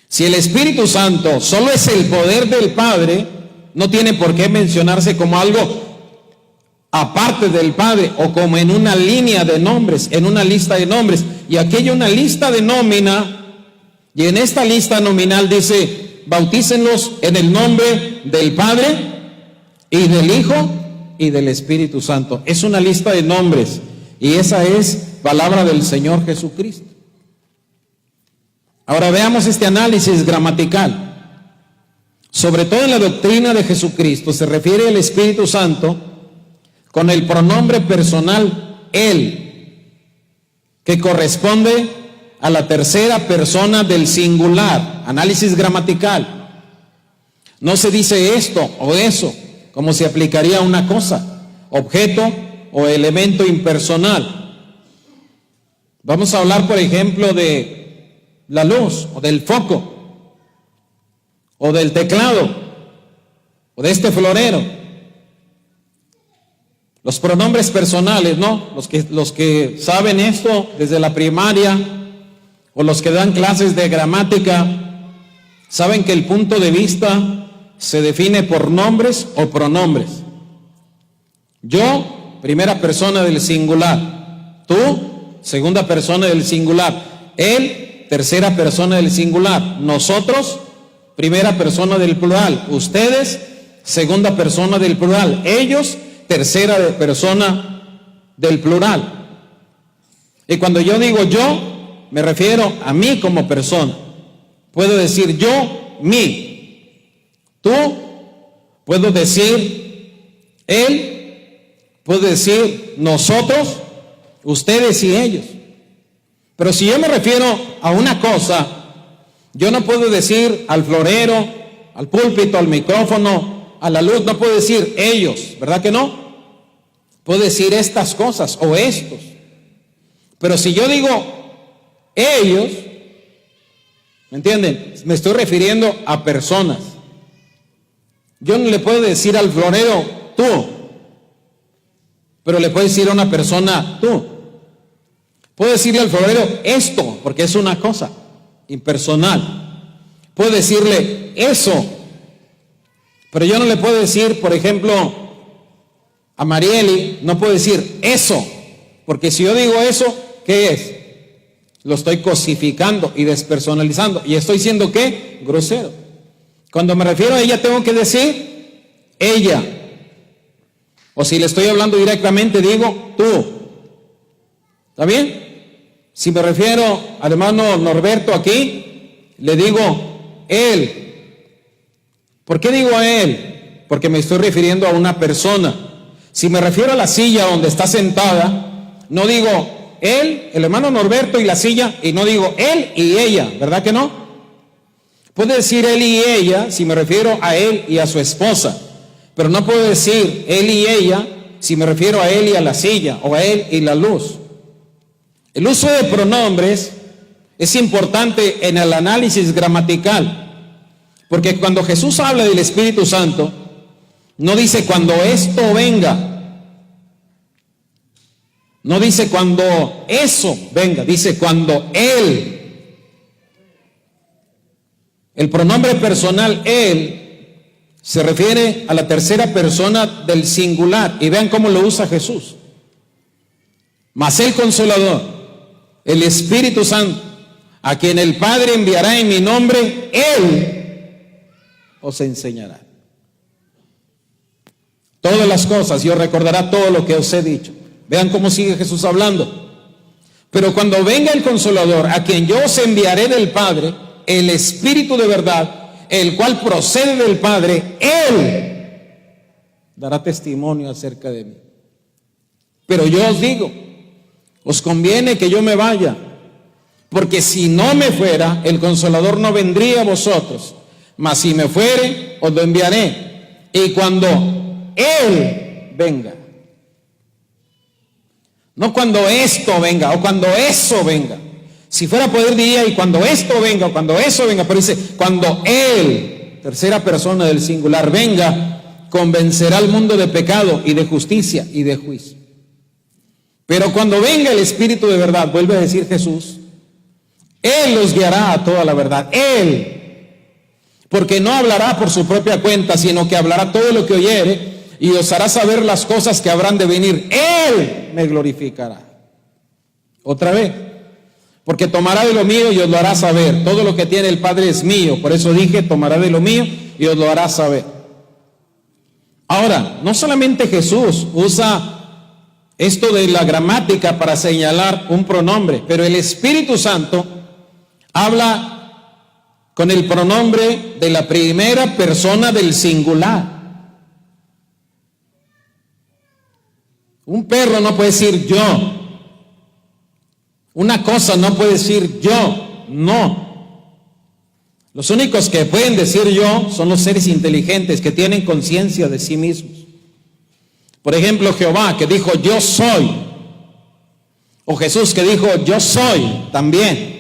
Si el Espíritu Santo solo es el poder del Padre, no tiene por qué mencionarse como algo aparte del Padre, o como en una línea de nombres, en una lista de nombres. Y aquí hay una lista de nómina, y en esta lista nominal dice, bautícenlos en el nombre del Padre, y del Hijo, y del Espíritu Santo. Es una lista de nombres, y esa es palabra del Señor Jesucristo. Ahora veamos este análisis gramatical. Sobre todo en la doctrina de Jesucristo se refiere al Espíritu Santo con el pronombre personal Él, que corresponde a la tercera persona del singular. Análisis gramatical. No se dice esto o eso, como se aplicaría a una cosa, objeto o elemento impersonal. Vamos a hablar, por ejemplo, de la luz, o del foco, o del teclado, o de este florero. Los pronombres personales, ¿no? Los que saben esto desde la primaria, o los que dan clases de gramática, saben que el punto de vista se define por nombres o pronombres. Yo, primera persona del singular. Tú, segunda persona del singular. Él, tercera persona del singular. Nosotros, primera persona del plural. Ustedes, segunda persona del plural. Ellos, tercera persona del plural. Y cuando yo digo yo, me refiero a mí como persona. Puedo decir yo, mí. Tú, puedo decir él, puedo decir nosotros, ustedes y ellos. Pero si yo me refiero a una cosa, yo no puedo decir al florero, al púlpito, al micrófono, a la luz, no puedo decir ellos, ¿verdad que no? Puedo decir estas cosas o estos. Pero si yo digo ellos, ¿me entienden? Me estoy refiriendo a personas. Yo no le puedo decir al florero tú, pero le puedo decir a una persona tú. Puedo decirle al florero esto, porque es una cosa impersonal. Puedo decirle eso, pero yo no le puedo decir, por ejemplo, a Marieli, no puedo decir eso, porque si yo digo eso, ¿qué es? Lo estoy cosificando y despersonalizando, y estoy siendo ¿qué? Grosero. Cuando me refiero a ella, tengo que decir ella. O si le estoy hablando directamente, digo tú. ¿Está bien? Si me refiero al hermano Norberto aquí, le digo él. ¿Por qué digo a él? Porque me estoy refiriendo a una persona. Si me refiero a la silla donde está sentada, no digo él, el hermano Norberto y la silla, y no digo él y ella, ¿verdad que no? Puedo decir él y ella si me refiero a él y a su esposa, pero no puedo decir él y ella si me refiero a él y a la silla, o a él y la luz. El uso de pronombres es importante en el análisis gramatical, porque cuando Jesús habla del Espíritu Santo, no dice cuando esto venga, no dice cuando eso venga, dice cuando Él El pronombre personal Él se refiere a la tercera persona del singular. Y vean cómo lo usa Jesús. Mas el Consolador, el Espíritu Santo, a quien el Padre enviará en mi nombre, Él os enseñará todas las cosas y os recordará todo lo que os he dicho. Vean cómo sigue Jesús hablando. Pero cuando venga el Consolador, a quien yo os enviaré del Padre, el Espíritu de verdad, el cual procede del Padre, Él dará testimonio acerca de mí. Pero yo os digo, os conviene que yo me vaya, porque si no me fuera, el Consolador no vendría a vosotros, mas si me fuere, os lo enviaré. Y cuando Él venga, no cuando esto venga o cuando eso venga. Si fuera poder diría, y cuando esto venga o cuando eso venga, pero dice, cuando Él, tercera persona del singular, venga, convencerá al mundo de pecado y de justicia y de juicio. Pero cuando venga el Espíritu de verdad, vuelve a decir Jesús, Él los guiará a toda la verdad. Él, porque no hablará por su propia cuenta, sino que hablará todo lo que oyere y os hará saber las cosas que habrán de venir. Él me glorificará. Otra vez. Porque tomará de lo mío y os lo hará saber. Todo lo que tiene el Padre es mío. Por eso dije, tomará de lo mío y os lo hará saber. Ahora, no solamente Jesús usa esto de la gramática para señalar un pronombre, pero el Espíritu Santo habla con el pronombre de la primera persona del singular. Un perro no puede decir yo. Una cosa no puede decir yo, no. Los únicos que pueden decir yo son los seres inteligentes que tienen conciencia de sí mismos. Por ejemplo, Jehová, que dijo yo soy, o Jesús, que dijo yo soy también.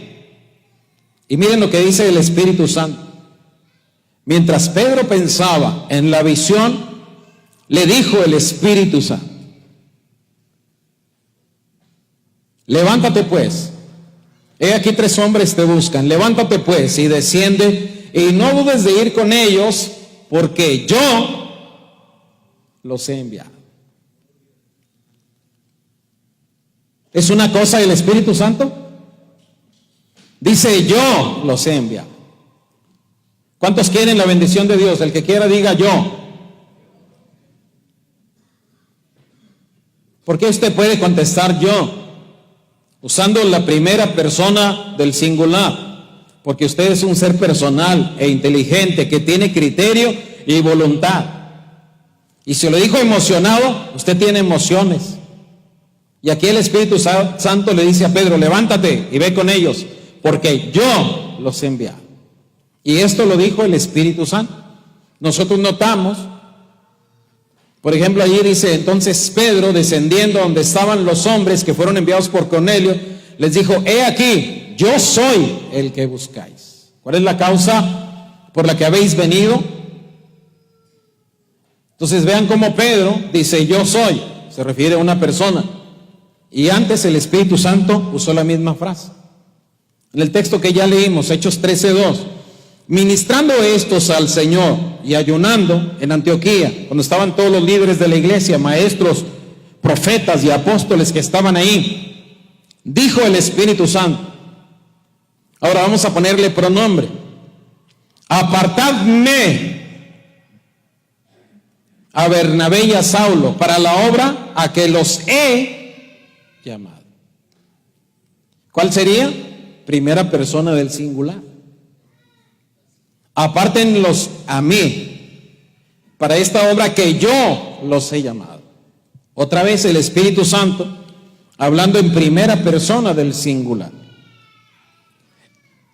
Y miren lo que dice el Espíritu Santo. Mientras Pedro pensaba en la visión, le dijo el Espíritu Santo: levántate pues, he aquí 3 hombres te buscan, levántate pues y desciende, y no dudes de ir con ellos, porque yo los he enviado. ¿Es una cosa el Espíritu Santo? Dice yo los he enviado. ¿Cuántos quieren la bendición de Dios? El que quiera diga yo. ¿Por qué usted puede contestar yo? Usando la primera persona del singular, porque usted es un ser personal e inteligente que tiene criterio y voluntad. Y si lo dijo emocionado, usted tiene emociones. Y aquí el Espíritu Santo le dice a Pedro: levántate y ve con ellos, porque yo los he enviado. Y esto lo dijo el Espíritu Santo. Nosotros notamos, por ejemplo, allí dice: entonces Pedro, descendiendo donde estaban los hombres que fueron enviados por Cornelio, les dijo: he aquí, yo soy el que buscáis. ¿Cuál es la causa por la que habéis venido? Entonces vean cómo Pedro dice yo soy, se refiere a una persona. Y antes el Espíritu Santo usó la misma frase. En el texto que ya leímos, Hechos 13:2, ministrando estos al Señor y ayunando en Antioquía, cuando estaban todos los líderes de la iglesia, maestros, profetas y apóstoles que estaban ahí, dijo el Espíritu Santo. Ahora vamos a ponerle pronombre: apartadme a Bernabé y a Saulo para la obra a que los he llamado. ¿Cuál sería? Primera persona del singular. Apártenlos a mí para esta obra que yo los he llamado. Otra vez el Espíritu Santo hablando en primera persona del singular.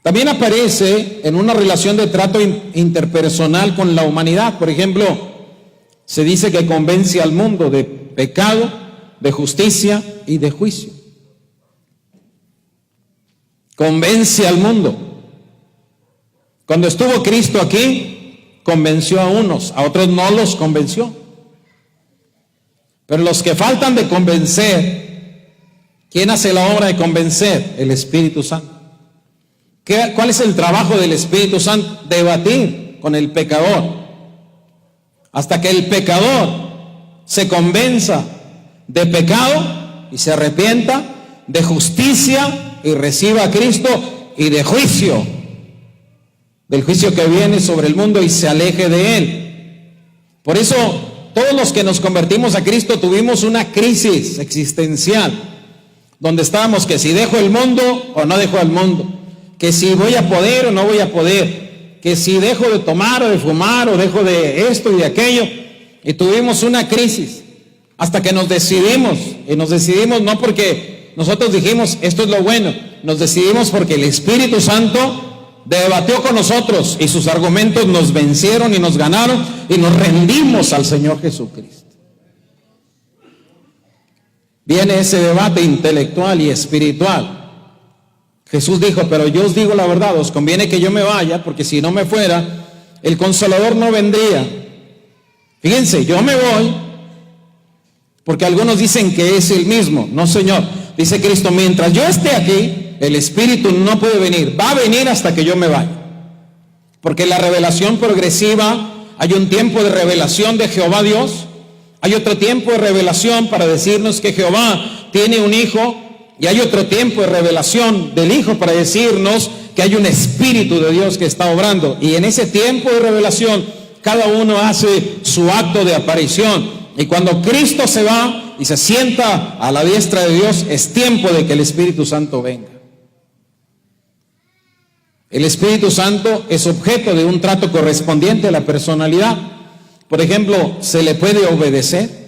También aparece en una relación de trato interpersonal con la humanidad. Por ejemplo, se dice que convence al mundo de pecado, de justicia y de juicio. Convence al mundo. Cuando estuvo Cristo aquí, convenció a unos, a otros no los convenció. Pero los que faltan de convencer, ¿quién hace la obra de convencer? El Espíritu Santo. ¿Cuál es el trabajo del Espíritu Santo? Debatir con el pecador, hasta que el pecador se convenza de pecado y se arrepienta, de justicia y reciba a Cristo, y de juicio, del juicio que viene sobre el mundo, y se aleje de él. Por eso todos los que nos convertimos a Cristo tuvimos una crisis existencial, donde estábamos que si dejo el mundo o no dejo el mundo, que si voy a poder o no voy a poder, que si dejo de tomar o de fumar o dejo de esto y de aquello, y tuvimos una crisis hasta que nos decidimos, y nos decidimos no porque nosotros dijimos esto es lo bueno, nos decidimos porque el Espíritu Santo debatió con nosotros y sus argumentos nos vencieron y nos ganaron y nos rendimos al Señor Jesucristo. Viene ese debate intelectual y espiritual. Jesús dijo, pero yo os digo la verdad, os conviene que yo me vaya, porque si no me fuera, el Consolador no vendría. Fíjense, yo me voy, porque algunos dicen que es el mismo. No, Señor, dice Cristo, mientras yo esté aquí, el Espíritu no puede venir, va a venir hasta que yo me vaya. Porque la revelación progresiva, hay un tiempo de revelación de Jehová Dios, hay otro tiempo de revelación para decirnos que Jehová tiene un hijo, y hay otro tiempo de revelación del Hijo para decirnos que hay un Espíritu de Dios que está obrando. Y en ese tiempo de revelación, cada uno hace su acto de aparición. Y cuando Cristo se va y se sienta a la diestra de Dios, es tiempo de que el Espíritu Santo venga. El Espíritu Santo es objeto de un trato correspondiente a la personalidad. Por ejemplo, ¿se le puede obedecer?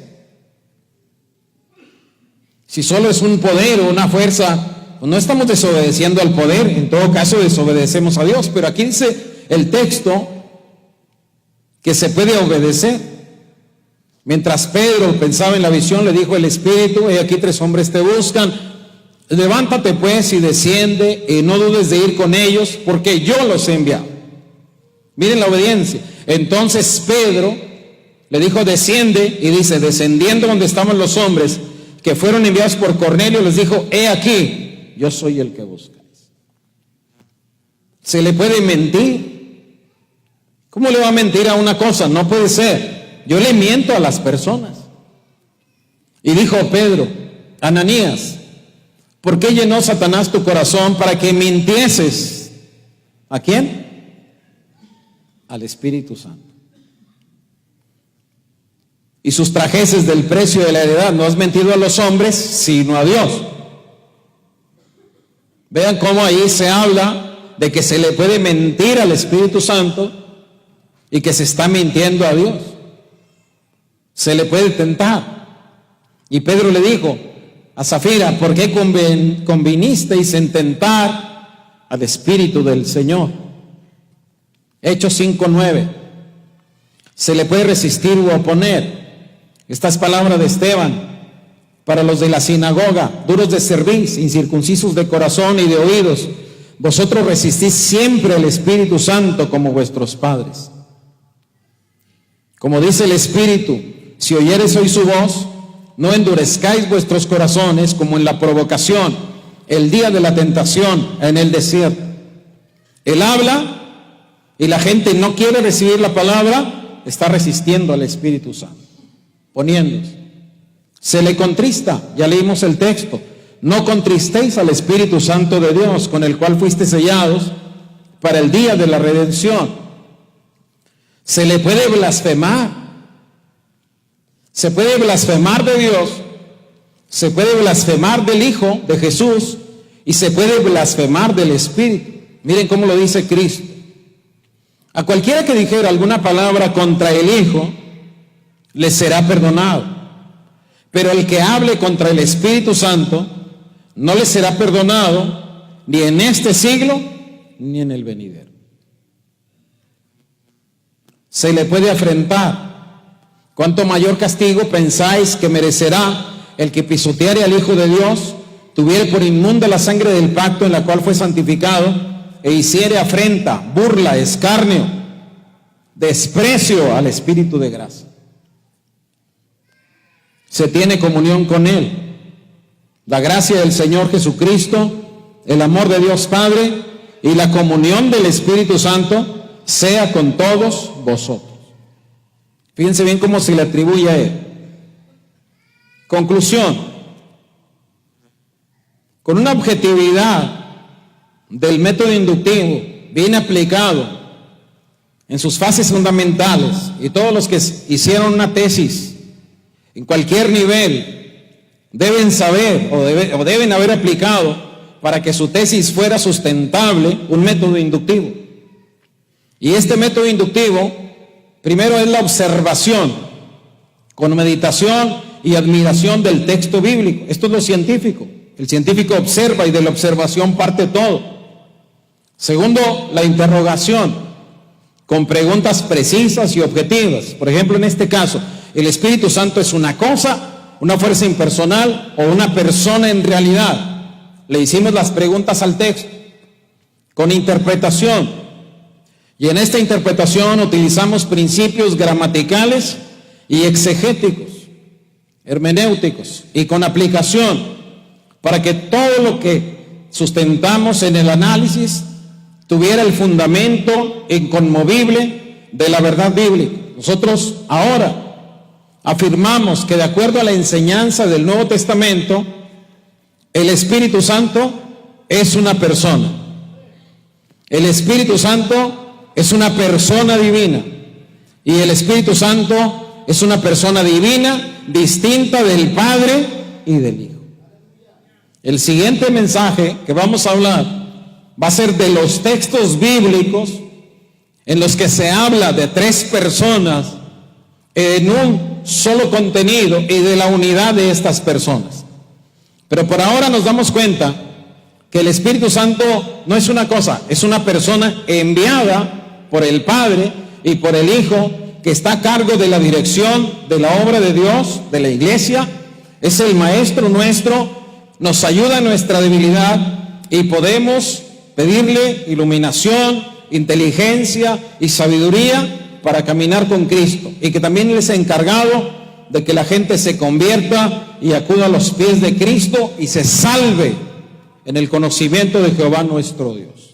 Si solo es un poder o una fuerza, pues no estamos desobedeciendo al poder, en todo caso desobedecemos a Dios. Pero aquí dice el texto que se puede obedecer. Mientras Pedro pensaba en la visión, le dijo el Espíritu, aquí 3 hombres te buscan, levántate pues y desciende, y no dudes de ir con ellos, porque yo los he enviado. Miren la obediencia. Entonces Pedro le dijo, desciende, y dice, descendiendo donde estaban los hombres que fueron enviados por Cornelio, les dijo, he aquí, yo soy el que buscáis. ¿Se le puede mentir? ¿Cómo le va a mentir a una cosa? No puede ser. Yo le miento a las personas. Y dijo Pedro, Ananías, ¿por qué llenó Satanás tu corazón para que mintieses? ¿A quién? Al Espíritu Santo. Y sustrajeses del precio de la heredad. No has mentido a los hombres, sino a Dios. Vean cómo ahí se habla de que se le puede mentir al Espíritu Santo y que se está mintiendo a Dios. Se le puede tentar. Y Pedro le dijo a Zafira, ¿por qué convinisteis en tentar al Espíritu del Señor? Hechos 5:9. Se le puede resistir u oponer. Esta es palabra de Esteban para los de la sinagoga, duros de cerviz, incircuncisos de corazón y de oídos. Vosotros resistís siempre al Espíritu Santo como vuestros padres. Como dice el Espíritu, si oyereis hoy su voz, no endurezcáis vuestros corazones como en la provocación, el día de la tentación en el desierto. Él habla y la gente no quiere recibir la palabra, está resistiendo al Espíritu Santo. Poniéndose. Se le contrista, ya leímos el texto, no contristéis al Espíritu Santo de Dios, con el cual fuiste sellados para el día de la redención. Se le puede blasfemar. Se puede blasfemar de Dios, se puede blasfemar del Hijo, de Jesús, y se puede blasfemar del Espíritu. Miren cómo lo dice Cristo. A cualquiera que dijera alguna palabra contra el Hijo, le será perdonado. Pero el que hable contra el Espíritu Santo, no le será perdonado, ni en este siglo, ni en el venidero. Se le puede afrentar. ¿Cuánto mayor castigo pensáis que merecerá el que pisoteare al Hijo de Dios, tuviere por inmunda la sangre del pacto en la cual fue santificado, e hiciere afrenta, burla, escarnio, desprecio al Espíritu de gracia? Se tiene comunión con Él. La gracia del Señor Jesucristo, el amor de Dios Padre y la comunión del Espíritu Santo sea con todos vosotros. Fíjense bien cómo se le atribuye a Él. Conclusión. Con una objetividad del método inductivo bien aplicado en sus fases fundamentales, y todos los que hicieron una tesis en cualquier nivel deben saber o deben haber aplicado para que su tesis fuera sustentable un método inductivo. Y este método inductivo primero es la observación con meditación y admiración del texto bíblico. Esto es lo científico. El científico observa y de la observación parte todo. Segundo, la interrogación con preguntas precisas y objetivas. Por ejemplo, en este caso, ¿el Espíritu Santo es una cosa, una fuerza impersonal o una persona en realidad? Le hicimos las preguntas al texto con interpretación. Y en esta interpretación utilizamos principios gramaticales y exegéticos, hermenéuticos, y con aplicación, para que todo lo que sustentamos en el análisis tuviera el fundamento inconmovible de la verdad bíblica. Nosotros ahora afirmamos que de acuerdo a la enseñanza del Nuevo Testamento, el Espíritu Santo es una persona. El Espíritu Santo es una persona divina. Y el Espíritu Santo es una persona divina distinta del Padre y del Hijo. El siguiente mensaje que vamos a hablar va a ser de los textos bíblicos en los que se habla de tres personas en un solo contenido y de la unidad de estas personas. Pero por ahora nos damos cuenta que el Espíritu Santo no es una cosa, es una persona enviada por el Padre y por el Hijo, que está a cargo de la dirección de la obra de Dios, de la iglesia. Es el maestro nuestro, nos ayuda en nuestra debilidad y podemos pedirle iluminación, inteligencia y sabiduría para caminar con Cristo, y que también les ha encargado de que la gente se convierta y acuda a los pies de Cristo y se salve en el conocimiento de Jehová nuestro Dios.